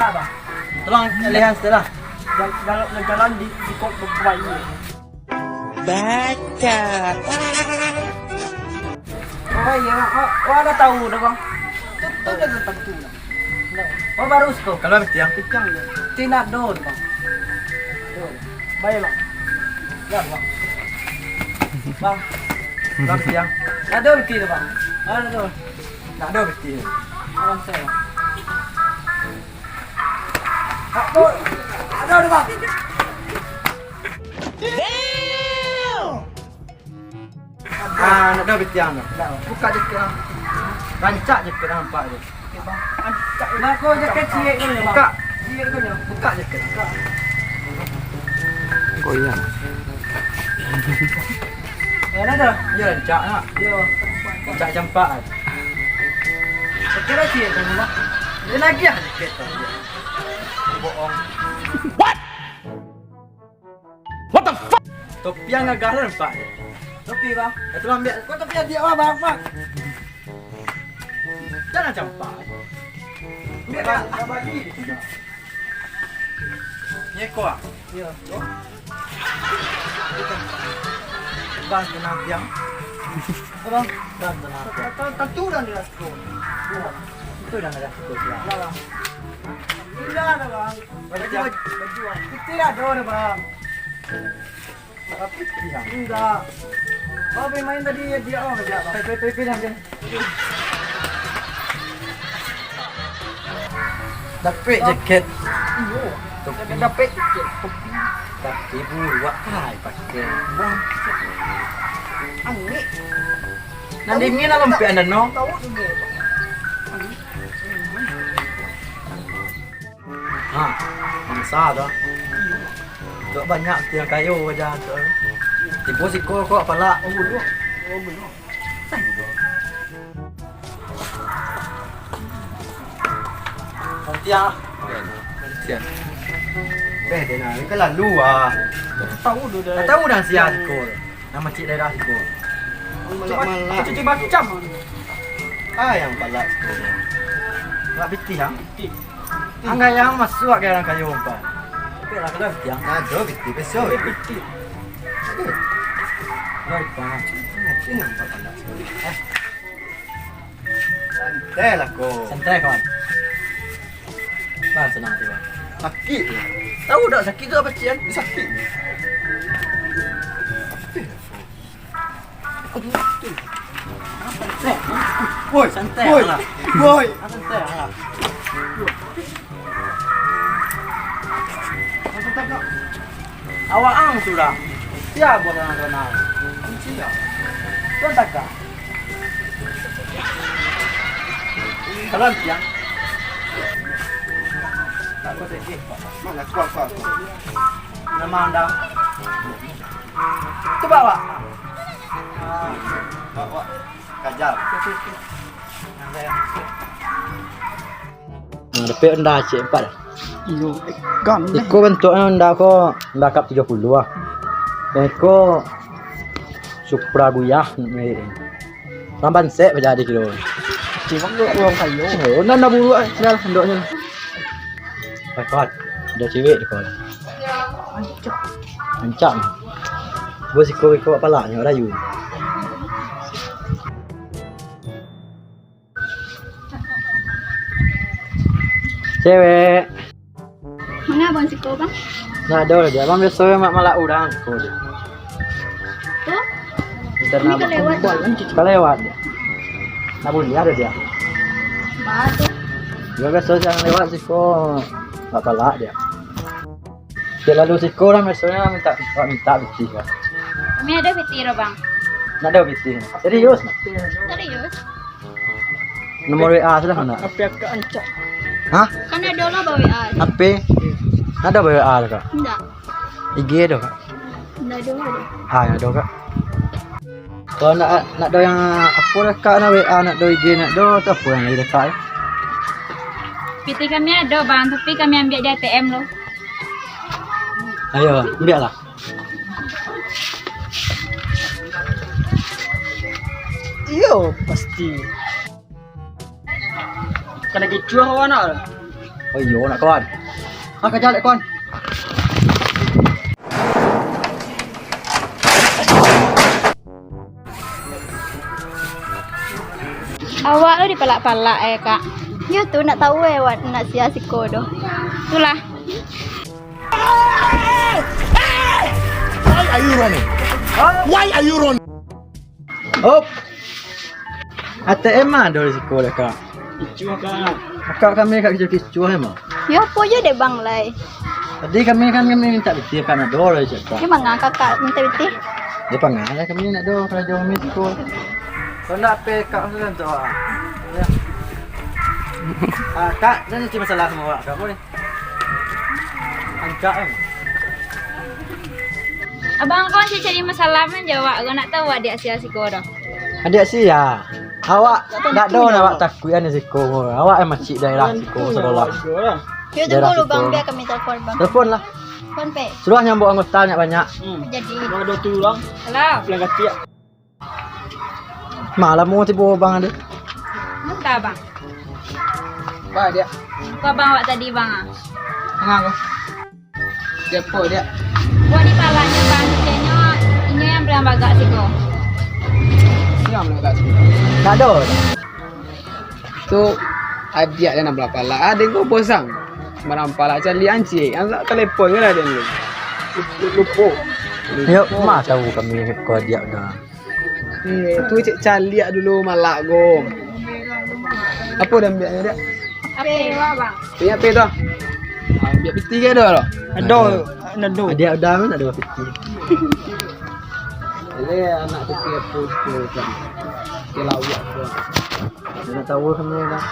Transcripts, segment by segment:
Nak bang. Tolong lihat setelah. Jalan di kok berbayi. Baca. Oh iya bang. Oh ada tahu dah bang. Tuh dia tentang tu. Oh baru usko. Kalau mesti yang Kecang dia. Cina dor bang. Dor. Baik bang. Ya bang. Bang. kalau mesti yang Ada bukti tu bang. Ada tu. nak ada mesti. Abang saya. Ada. Ada tu bang. Nak ada mesti yang. Buka je ke. Rancak je ke nampak je. Okey bang. Nak kau jaket ciek ni bang. Buka. Ciek tu ni. Buka je ke. Goyang. Ya ada. Ya rancak nak. Yo. Rancak campak kan. Kira ciek tu bang. Dia lagi lah sikit tu. Bohong. What the fuck? Topi yang agak nampak je. Topi bang. Itu ambil. Kau topi dia bang bang. Jangan campak. Ambil Bang, bang. dah bagi. Ni kau ah. Yo. Bang kena tiang. Bang. Bang kena tiang. Tentu dah dia sekolah. Itu dah ada sikit ya. Lah bang. Tidak ada bang. Baju bang. Tidak ada bang. Tapi tiang. Enggak. Oh main tadi dia orang kerja bang. Pergi dah dia. Dapat jaket. Iyo. Topi. Dapat sikit. Tapi buat hai pakai. Bang. Angin. Nanti ni nak lompat anda no. Tahu juga bang. Ha. Masa dah. Tak banyak tiang kayu aja tu. Tipu siko kau pala. Oh belum. Oh belum. Tiang. Tiang. Dia nak ke lalu ah. Tahu tu dah. Tahu dah siapa siko. Nama cik daerah siko. Malah. Cuci macam. Ah yang pala siko. Tak biti ha. Anggai yang masuk ke orang kayu empat. Tapi lah kalau tiang ada biti besok. Piti. Baik pak. Ini nampak pala siko. Santai lah kau. Santai kawan. Bang senang tu bang. Sakit. Tahu tak sakit tu apa cian? Sakit. Woi, santai lah. Woi. Santai lah. Santai kau. Awak ang sudah. Siapa orang kenal? Siapa? Tuan tak kah? Kalau tiang. Tak kau sedih. Mana kuat. Nama anda. Coba awak. Awak kajal. Tapi anda cik 4 dah. Iyo. Gan. Iko bentuknya anda ko anda kap 30 ah. Dan iko Supra Guyah ni. Ramban set menjadi kilo. Cuma uang kayu. Oh, anda buru ah. Dah ndoknya. Pakot. Ada cewek di kau. Ancam. Bos iko pala ni rayu. Cewek. Mana abang siko bang? Nak ada dia. Abang biasa mak malak udang kau dia. Tuh? Kita Ini nak kelewat. kelewat dia. Nak boleh ada dia. Batu. Dia biasa jangan lewat siko. Tak palak dia. Dia lalu siko orang biasanya minta biti kan. Kami ada petiro bang. Nak ada biti. Serius nak. Serius? Nomor WA sudah nak. Apa yang keancak? Hah? Kan ada lah bawa WA. HP? Ada WA kak? Enggak. IG ada kak? Enggak ada ada. Ah, ada kak. Kalau nak ada yang apa dekat nak WA, nak ada IG, nak ada tu apa yang lagi dekat ya? PT kami ada bang, tapi kami ambil di ATM loh. Ayo, ambil lah. Iyo pasti. Kena kecuah awak nak. Ôi dồi nè con. Cái cho lại con. Awak lo dipalak-palak kak. Ya tu nak tahu awak nak sia siko doh. Itulah. Why are you running? Why are you running? Hop. ATM ada di sekolah kak. Kicu kan. Kakak kami kat kicau emang. Ya apa je deh bang lai. Tadi kami minta betul kan ada lah cakap. Dia mangga kakak minta biti. Dia panggil kami nak do kerja kami sekolah. Kau nak pe kak kan tu ah. Ya. Kak, ni cuma masalah sama awak kamu ni. Angkat em. Abang kau cari masalah mana jawab. Kau nak tahu adik sia siko dah. Adik sia. Awak tak do nak awak takut ni siko. Awak macik daerah siko saudara. Ya tu dulu bang biar kami telefon bang. Telefon lah. Phone pay. Suruh nyambut anggota banyak. Jadi. Ada tulang. Halo. Pulang ketiak. Malam mau tiba bang ada. Entah bang. Apa dia? Kau bang awak tadi bang ah. Tengah kau. Dia apa dia? Buat di palanya bang. Kayaknya ini yang bilang bagak siko. Siam lah kat sini. Tak ada. Tu adik dia nak berpala. Adik kau posang. Merampala cari anci. Yang telepon kan ada ni. Lupa. Ya, mah tahu kami kau dia dah. Tu cek cari dulu malak go. Apa dah ambil dia? Apa wah bang? Punya apa tu? Ambil piti ke dah lah. Ada. Dia dah mana ada piti. Ini anak tu ke foto kan. Ke lawak tu. Dia nak tahu kami dah.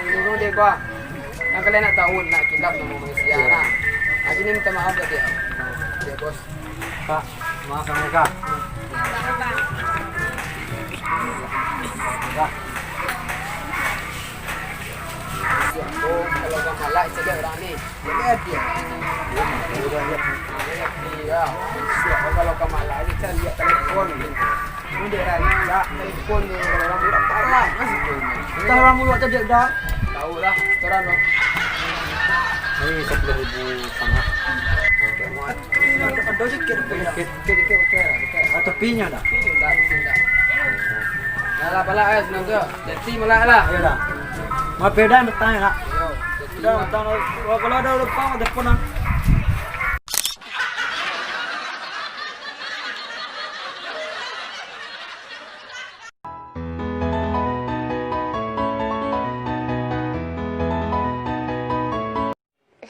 Dulu dia gua. Yang kalian nak tahu nak kilap sama manusia lah. Hari ni minta maaf dah dia. Dia bos. Kak, maaf kami kak. Oh, kalau kau malak sedap orang ni. Dia dia. Dia. Siap kalau kau malak ni cari lihat telefon. Ni dia dah telefon ni orang budak parah masih tu. Tahu orang mulut tadi dah. Tahu lah, setoran noh. Ini 10,000 sangat. Ada sikit okey. Atau pinya dah. Tidak. Dah balak senang tu. Jadi malak lah. Ya dah. Mau beda bertanya nak. Yo. Dah, kalau ada lupa ada telefon lah.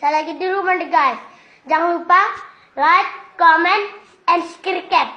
Saya lagi di rumah deh guys. Jangan lupa like, comment, and subscribe.